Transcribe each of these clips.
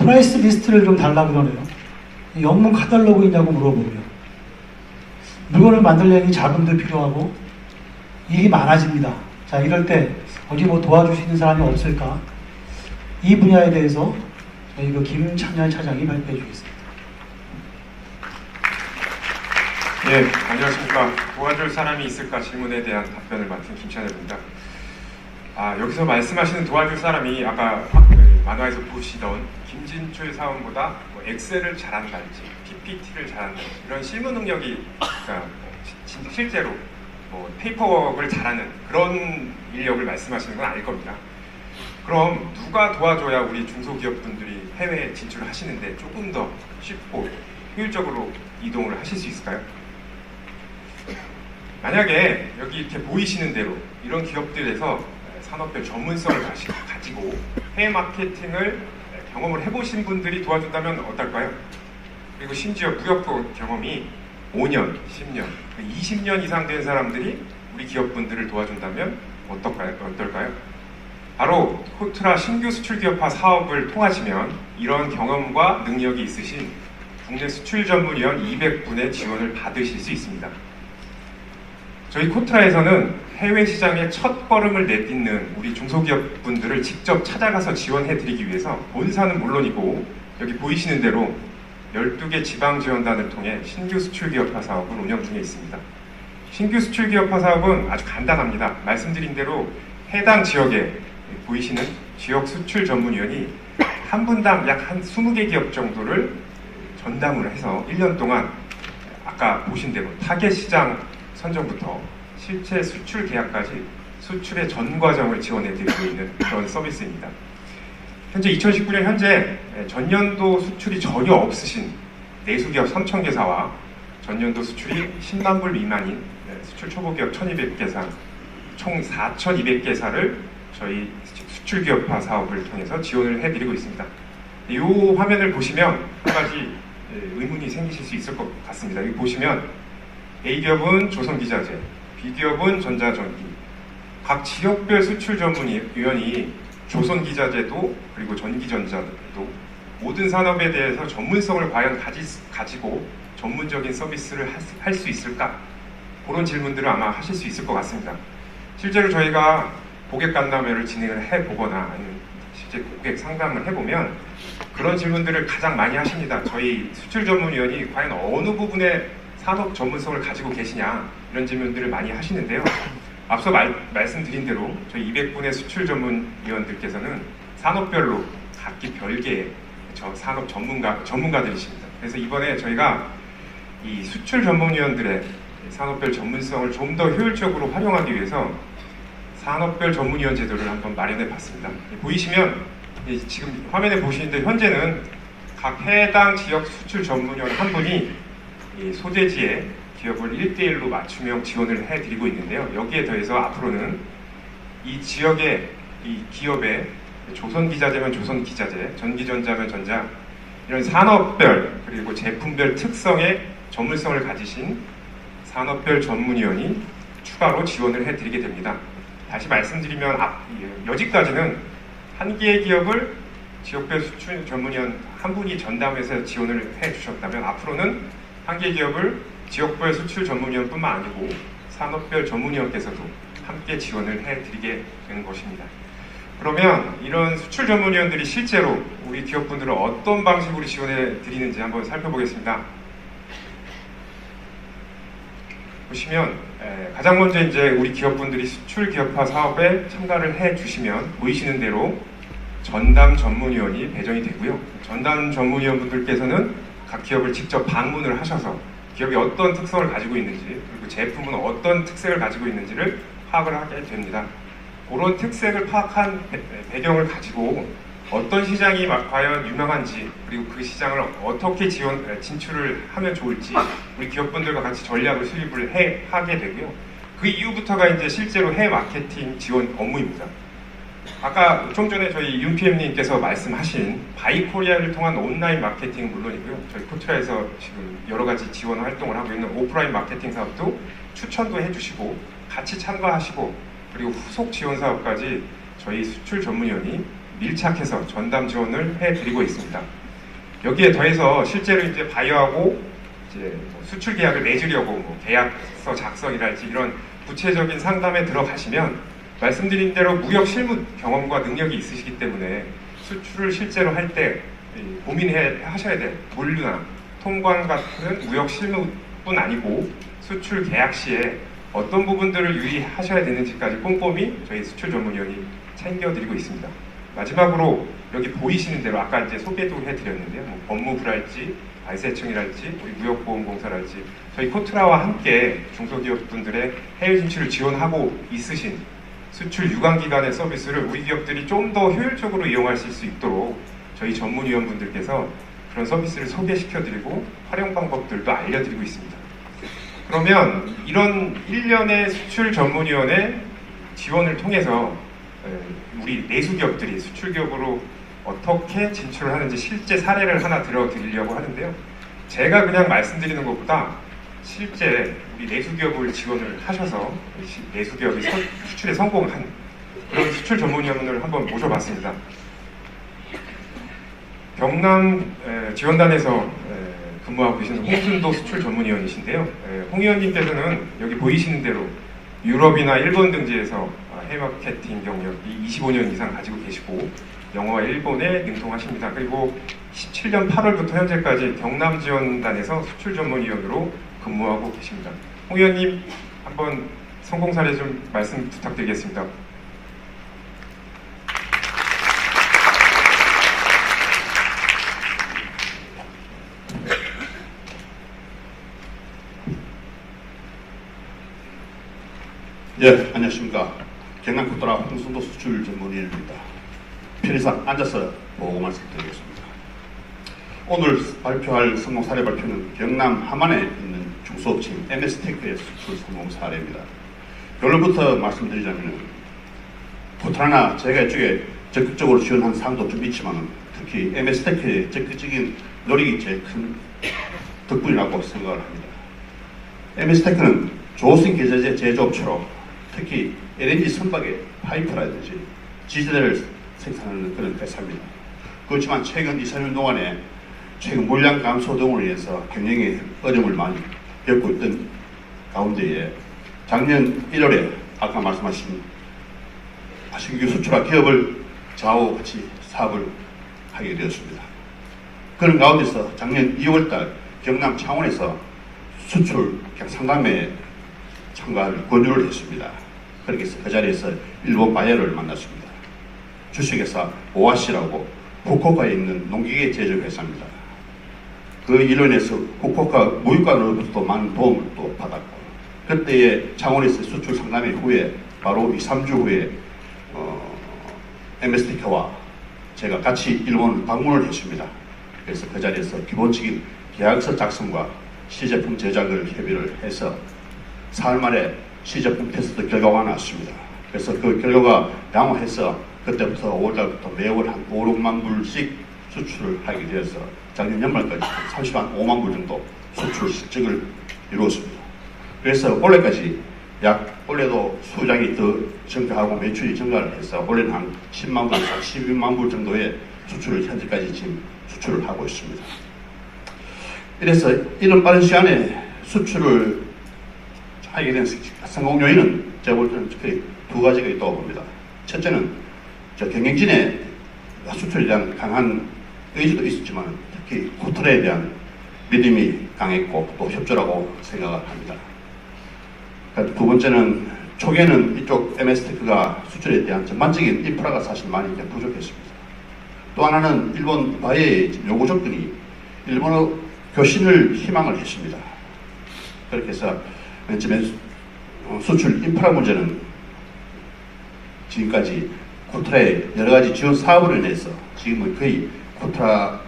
프라이스 리스트를 좀 달라고 그러네요. 영문 카탈로그이냐고 물어보고요. 물건을 만들려니 자금도 필요하고 일이 많아집니다. 자, 이럴 때 어디 뭐 도와줄 수 있는 사람이 없을까? 이 분야에 대해서 저희 김찬열 차장이 발표해 주겠습니다. 네, 안녕하십니까. 도와줄 사람이 있을까 질문에 대한 답변을 맡은 김찬열입니다. 여기서 말씀하시는 도와줄 사람이 아까 만화에서 보시던 김진출 사원보다 뭐 엑셀을 잘한다든지 PPT를 잘한다든지 이런 실무 능력이 그러니까 실제로 뭐 페이퍼워크를 잘하는 그런 인력을 말씀하시는 건 아닐 겁니다. 그럼 누가 도와줘야 우리 중소기업분들이 해외에 진출을 하시는데 조금 더 쉽고 효율적으로 이동을 하실 수 있을까요? 만약에 여기 이렇게 보이시는 대로 이런 기업들에서 산업별 전문성을 가지고 해외 마케팅을 경험을 해보신 분들이 도와준다면 어떨까요? 그리고 심지어 무역 경험이 5년, 10년, 20년 이상 된 사람들이 우리 기업분들을 도와준다면 어떨까요? 바로 코트라 신규 수출기업화 사업을 통하시면 이런 경험과 능력이 있으신 국내 수출 전문위원 200분의 지원을 받으실 수 있습니다. 저희 코트라에서는 해외 시장에 첫 걸음을 내딛는 우리 중소기업 분들을 직접 찾아가서 지원해 드리기 위해서 본사는 물론이고 여기 보이시는 대로 12개 지방지원단을 통해 신규 수출기업화 사업을 운영 중에 있습니다. 신규 수출기업화 사업은 아주 간단합니다. 말씀드린 대로 해당 지역에 보이시는 지역 수출 전문위원이 한 분당 약 한 20개 기업 정도를 전담을 해서 1년 동안 아까 보신 대로 타겟 시장 선정부터 실제 수출 계약까지 수출의 전 과정을 지원해드리고 있는 그런 서비스입니다. 현재 2019년 현재 전년도 수출이 전혀 없으신 내수기업 3,000개사와 전년도 수출이 10만 불 미만인 수출 초보기업 1,200개사 총 4,200개사를 저희 수출기업화 사업을 통해서 지원을 해드리고 있습니다. 이 화면을 보시면 한 가지 의문이 생기실 수 있을 것 같습니다. 여기 보시면 A기업은 조선기자재, B기업은 전자전기, 각 지역별 수출 전문위원이 조선기자재도 그리고 전기전자도 모든 산업에 대해서 전문성을 과연 가지고 전문적인 서비스를 할 수 있을까? 그런 질문들을 아마 하실 수 있을 것 같습니다. 실제로 저희가 고객 간담회를 진행을 해보거나 아니면 실제 고객 상담을 해보면 그런 질문들을 가장 많이 하십니다. 저희 수출 전문위원이 과연 어느 부분에 산업 전문성을 가지고 계시냐 이런 질문들을 많이 하시는데요. 앞서 말씀드린 대로 저희 200분의 수출 전문위원들께서는 산업별로 각기 별개의 산업 전문가들이십니다. 그래서 이번에 저희가 이 수출 전문위원들의 산업별 전문성을 좀 더 효율적으로 활용하기 위해서 산업별 전문위원 제도를 한번 마련해 봤습니다. 보이시면 지금 화면에 보시는데 현재는 각 해당 지역 수출 전문위원 한 분이 이 소재지의 기업을 1대1로 맞춤형 지원을 해드리고 있는데요. 여기에 더해서 앞으로는 이 지역의 이 기업의 조선기자재면 조선기자재, 전기전자면 전자 이런 산업별 그리고 제품별 특성의 전문성을 가지신 산업별 전문위원이 추가로 지원을 해드리게 됩니다. 다시 말씀드리면 여지까지는 한 개의 기업을 지역별 수출 전문위원 한 분이 전담해서 지원을 해주셨다면 앞으로는 한 개의 기업을 지역별 수출 전문위원뿐만 아니고 산업별 전문위원께서도 함께 지원을 해드리게 되는 것입니다. 그러면 이런 수출 전문위원들이 실제로 우리 기업분들을 어떤 방식으로 지원해 드리는지 한번 살펴보겠습니다. 보시면 가장 먼저 이제 우리 기업분들이 수출 기업화 사업에 참가를 해 주시면 보이시는 대로 전담 전문위원이 배정이 되고요. 전담 전문위원분들께서는 각 기업을 직접 방문을 하셔서 기업이 어떤 특성을 가지고 있는지 그리고 제품은 어떤 특색을 가지고 있는지를 파악을 하게 됩니다. 그런 특색을 파악한 배경을 가지고 어떤 시장이 과연 유명한지 그리고 그 시장을 어떻게 진출을 하면 좋을지 우리 기업분들과 같이 전략을 수립을 하게 되고요. 그 이후부터가 이제 실제로 해외 마케팅 지원 업무입니다. 아까 좀 전에 저희 윤PM님께서 말씀하신 바이코리아를 통한 온라인 마케팅은 물론이고요. 저희 코트라에서 지금 여러 가지 지원 활동을 하고 있는 오프라인 마케팅 사업도 추천도 해주시고 같이 참가하시고 그리고 후속 지원 사업까지 저희 수출 전문위원이 밀착해서 전담 지원을 해드리고 있습니다. 여기에 더해서 실제로 이제 바이오하고 이제 수출 계약을 맺으려고 뭐 계약서 작성이랄지 이런 구체적인 상담에 들어가시면 말씀드린 대로 무역 실무 경험과 능력이 있으시기 때문에 수출을 실제로 할 때 고민하셔야 될 물류나 통관 같은 무역 실무뿐 아니고 수출 계약 시에 어떤 부분들을 유의하셔야 되는지까지 꼼꼼히 저희 수출 전문위원이 챙겨드리고 있습니다. 마지막으로 여기 보이시는 대로 아까 이제 소개도 해드렸는데요. 뭐 법무부랄지 발세청이랄지 우리 무역보험공사랄지 저희 코트라와 함께 중소기업분들의 해외 진출을 지원하고 있으신 수출 유관기관의 서비스를 우리 기업들이 좀 더 효율적으로 이용하실 수 있도록 저희 전문위원분들께서 그런 서비스를 소개시켜드리고 활용 방법들도 알려드리고 있습니다. 그러면 이런 1년의 수출 전문위원회 지원을 통해서 우리 내수기업들이 수출기업으로 어떻게 진출을 하는지 실제 사례를 하나 들어드리려고 하는데요. 제가 그냥 말씀드리는 것보다 실제 우리 내수기업을 지원을 하셔서 내수기업이 수출에 성공한 그런 수출 전문위원을 한번 모셔봤습니다. 경남 지원단에서 근무하고 계시는 홍순도 수출 전문위원이신데요. 홍 위원님께서는 여기 보이시는 대로 유럽이나 일본 등지에서 해외마케팅 경력이 25년 이상 가지고 계시고 영어와 일본에 능통하십니다. 그리고 17년 8월부터 현재까지 경남 지원단에서 수출 전문위원으로 근무하고 계십니다. 홍 위원님 한번 성공 사례 좀 말씀 부탁드리겠습니다. 예, 안녕하십니까. 경남 코트라 홍순도 수출 전문위원입니다. 편의상 앉아서 보고 말씀드리겠습니다. 오늘 발표할 성공 사례 발표는 경남 함안에 있는 중소업체인 MS테크의 수출 성공 사례입니다. 결론부터 말씀드리자면 코트라나 제가 이쪽에 적극적으로 지원한 사항도 좀 있지만 특히 MS테크의 적극적인 노력이 제일 큰 덕분이라고 생각을 합니다. MS테크는 조선 계제제 제조업체로 특히 LNG 선박의 파이프라든지 지지대를 생산하는 그런 회사입니다. 그렇지만 최근 2, 3년 동안에 최근 물량 감소 등으로 인해서 경영에 어려움을 많이 겪고 있던 가운데에 작년 1월에 아까 말씀하신 신규 수출화 기업을 저하고 같이 사업을 하게 되었습니다. 그런 가운데서 작년 2월달 경남 창원에서 수출 상담회에 참가를 권유를 했습니다. 그렇게 해서 그 자리에서 일본 바이어를 만났습니다. 주식회사 오아시라고 후쿠오카에 있는 농기계 제조 회사입니다. 그 일로 인해서 후쿠오카 무역관으로부터 많은 도움을 또 받았고 그때의 창원에서 수출 상담회 후에 바로 2, 3주 후에 MS테크와 제가 같이 일본 방문을 했습니다. 그래서 그 자리에서 기본적인 계약서 작성과 시제품 제작을 협의를 해서 사흘 만에 시제품 테스트 결과가 나왔습니다. 그래서 그 결과가 양호해서 그때부터 5월달부터 매월 한 5, 6만 불씩 수출을 하게 되어서 작년 연말까지 35만 불 정도 수출 실적을 이루었습니다. 그래서 올해까지 올해도 수량이 더 증가하고 매출이 증가를 해서 올해는 한 10만 불, 12만 불 정도의 수출을 현재까지 지금 수출을 하고 있습니다. 이래서 이런 빠른 시간에 수출을 하게 된 성공 요인은 제가 볼 때는 크게 두 가지가 있다고 봅니다. 첫째는 경영진의 수출에 대한 강한 의지도 있었지만 특히 코트라에 대한 믿음이 강했고 또 협조라고 생각을 합니다. 두 번째는 초기에는 이쪽 MS테크가 수출에 대한 전반적인 인프라가 사실 많이 부족했습니다. 또 하나는 일본 바이오의 요구 조건이 일본어 교신을 희망을 했습니다. 그렇게 해서 맨 처음에 수출 인프라 문제는 지금까지 코트라의 여러 가지 지원 사업으로 인해서 지금은 거의 코트라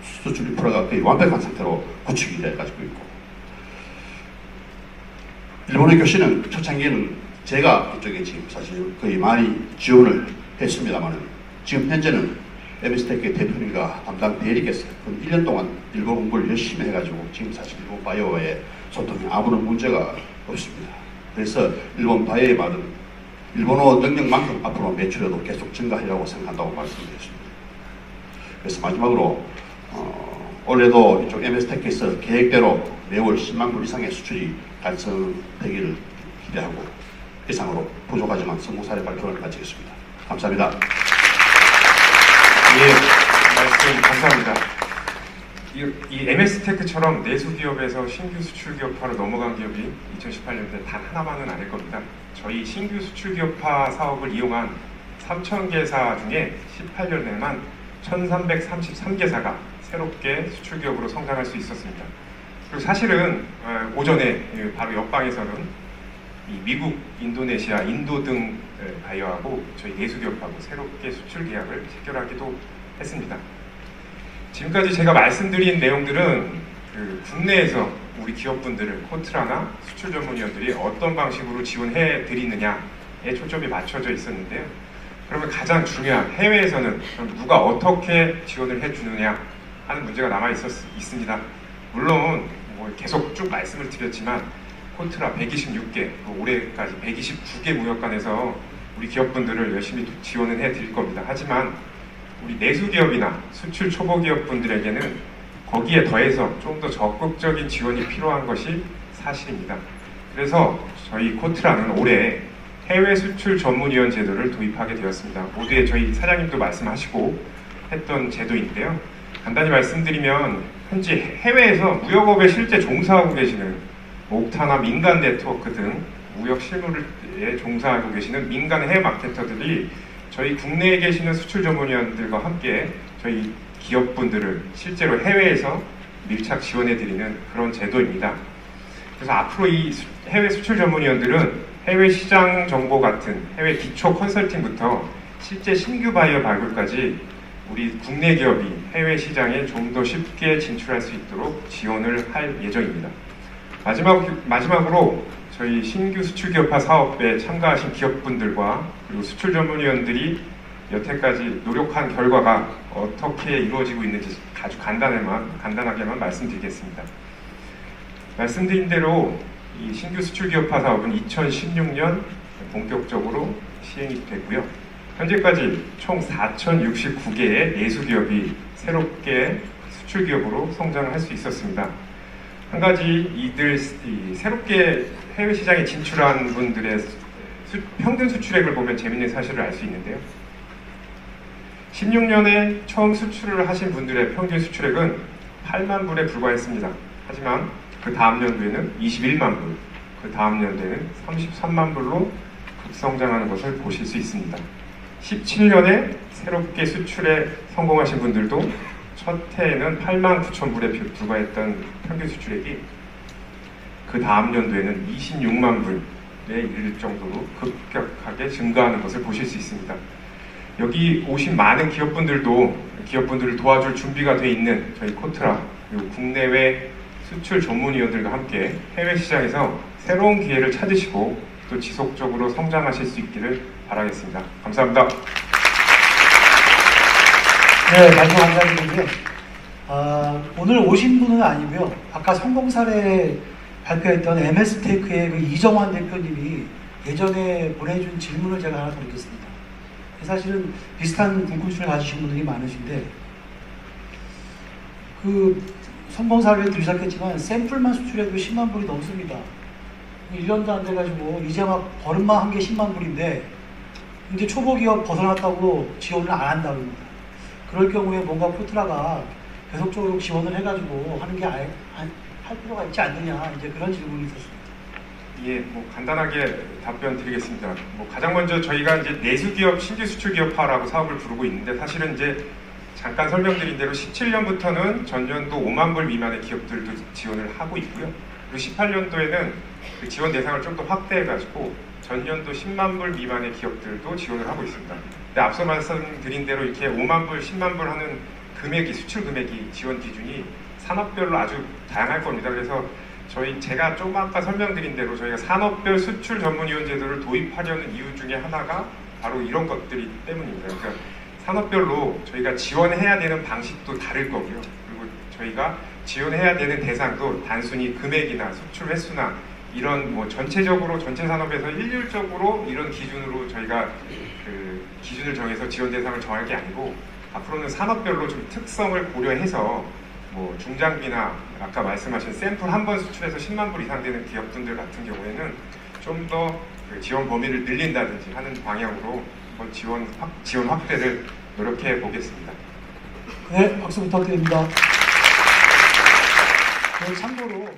수출 인프라가 거의 완벽한 상태로 구축이 되어가지고 있고 일본의 교신은 초창기에는 제가 이쪽에 지금 사실 거의 많이 지원을 했습니다만 지금 현재는 MS테크의 대표님과 담당 대리께서 1년 동안 일본 공부를 열심히 해가지고 지금 사실 일본 바이오와의 소통이 아무런 문제가 없습니다. 그래서 일본 바이오의 말은 일본어 능력만큼 앞으로 매출에도 계속 증가하려고 생각한다고 말씀드렸습니다. 그래서 마지막으로 올해도 이쪽 MS테크에서 계획대로 매월 10만 불 이상의 수출이 달성되기를 기대하고 이상으로 부족하지만 성공 사례 발표를 마치겠습니다. 감사합니다. 예, 말씀 감사합니다. 이 MS테크처럼 내수기업에서 신규 수출기업화로 넘어간 기업이 2018년도에 단 하나만은 아닐 겁니다. 저희 신규 수출기업화 사업을 이용한 3,000개사 중에 18년에만 1,333개사가 새롭게 수출기업으로 성장할 수 있었습니다. 그리고 사실은 오전에 바로 옆방에서는 이 미국, 인도네시아, 인도 등 바이어하고 저희 내수기업하고 새롭게 수출 계약을 체결하기도 했습니다. 지금까지 제가 말씀드린 내용들은 국내에서 우리 기업분들을 코트라나 수출 전문위원들이 어떤 방식으로 지원해 드리느냐에 초점이 맞춰져 있었는데요. 그러면 가장 중요한 해외에서는 그럼 누가 어떻게 지원을 해주느냐 하는 문제가 남아 있습니다. 물론 계속 쭉 말씀을 드렸지만 코트라 126개, 올해까지 129개 무역관에서 우리 기업분들을 열심히 지원을 해드릴 겁니다. 하지만 우리 내수기업이나 수출 초보기업분들에게는 거기에 더해서 좀 더 적극적인 지원이 필요한 것이 사실입니다. 그래서 저희 코트라는 올해 해외 수출 전문위원 제도를 도입하게 되었습니다. 모두에 저희 사장님도 말씀하시고 했던 제도인데요. 간단히 말씀드리면 현재 해외에서 무역업에 실제 종사하고 계시는 옥타나 민간 네트워크 등 무역 실무에 종사하고 계시는 민간 해외 마케터들이 저희 국내에 계시는 수출 전문위원들과 함께 저희 기업분들을 실제로 해외에서 밀착 지원해드리는 그런 제도입니다. 그래서 앞으로 이 해외 수출 전문위원들은 해외 시장 정보 같은 해외 기초 컨설팅부터 실제 신규 바이어 발굴까지 우리 국내 기업이 해외 시장에 좀 더 쉽게 진출할 수 있도록 지원을 할 예정입니다. 마지막으로 저희 신규 수출기업화 사업에 참가하신 기업분들과 그리고 수출 전문위원들이 여태까지 노력한 결과가 어떻게 이루어지고 있는지 아주 간단하게만 말씀드리겠습니다. 말씀드린 대로 이 신규 수출기업화 사업은 2016년 본격적으로 시행이 됐고요. 현재까지 총 4,069개의 내수기업이 새롭게 수출기업으로 성장할 수 있었습니다. 한 가지 새롭게 해외 시장에 진출한 분들의 평균 수출액을 보면 재밌는 사실을 알 수 있는데요. 16년에 처음 수출을 하신 분들의 평균 수출액은 8만 불에 불과했습니다. 하지만 그 다음 연도에는 21만 불, 그 다음 연도에는 33만 불로 급성장하는 것을 보실 수 있습니다. 17년에 새롭게 수출에 성공하신 분들도 첫 해에는 8만 9천 불에 불과했던 평균 수출액이 그 다음 연도에는 26만 불에 이를 정도로 급격하게 증가하는 것을 보실 수 있습니다. 여기 오신 많은 기업분들을 도와줄 준비가 되어 있는 저희 코트라 그리고 국내외 수출 전문위원들과 함께 해외 시장에서 새로운 기회를 찾으시고 또 지속적으로 성장하실 수 있기를 바라겠습니다. 감사합니다. 네, 말씀 감사드리고요. 오늘 오신 분은 아니고요. 아까 성공 사례 발표했던 MS테크의 그 이정환 대표님이 예전에 보내준 질문을 제가 하나 드리겠습니다. 사실은 비슷한 궁금증을 가지신 분들이 많으신데 그 성공 사례를 들으셨겠지만 샘플만 수출해도 10만 불이 넘습니다. 1년도 안 돼가지고 이제 막 버릇만 한 게 10만 불인데 이제 초보 기업 벗어났다고 지원을 안 한다고 합니다. 그럴 경우에 뭔가 코트라가 계속적으로 지원을 해가지고 하는 게 할 필요가 있지 않느냐 이제 그런 질문이 있었습니다. 예, 간단하게 답변 드리겠습니다. 가장 먼저 저희가 이제 내수기업 신규 수출기업화라고 사업을 부르고 있는데 사실은 이제 잠깐 설명드린 대로 17년부터는 전년도 5만 불 미만의 기업들도 지원을 하고 있고요. 그리고 18년도에는 그 지원 대상을 좀 더 확대해가지고 전년도 10만 불 미만의 기업들도 지원을 하고 있습니다. 근데 앞서 말씀드린 대로 이렇게 5만 불, 10만 불 하는 금액이 수출 금액이 지원 기준이 산업별로 아주 다양할 겁니다. 그래서 제가 좀 아까 설명드린 대로 저희가 산업별 수출 전문위원 제도를 도입하려는 이유 중에 하나가 바로 이런 것들이기 때문입니다. 그러니까 산업별로 저희가 지원해야 되는 방식도 다를 거고요. 그리고 저희가 지원해야 되는 대상도 단순히 금액이나 수출 횟수나 이런 뭐 전체적으로 전체 산업에서 일률적으로 이런 기준으로 저희가 그 기준을 정해서 지원 대상을 정할 게 아니고 앞으로는 산업별로 좀 특성을 고려해서 뭐 중장비나 아까 말씀하신 샘플 한 번 수출해서 10만 불 이상 되는 기업들 같은 경우에는 좀 더 그 지원 범위를 늘린다든지 하는 방향으로 한번 지원 확대를 노력해 보겠습니다. 네, 박수 부탁드립니다. 참고로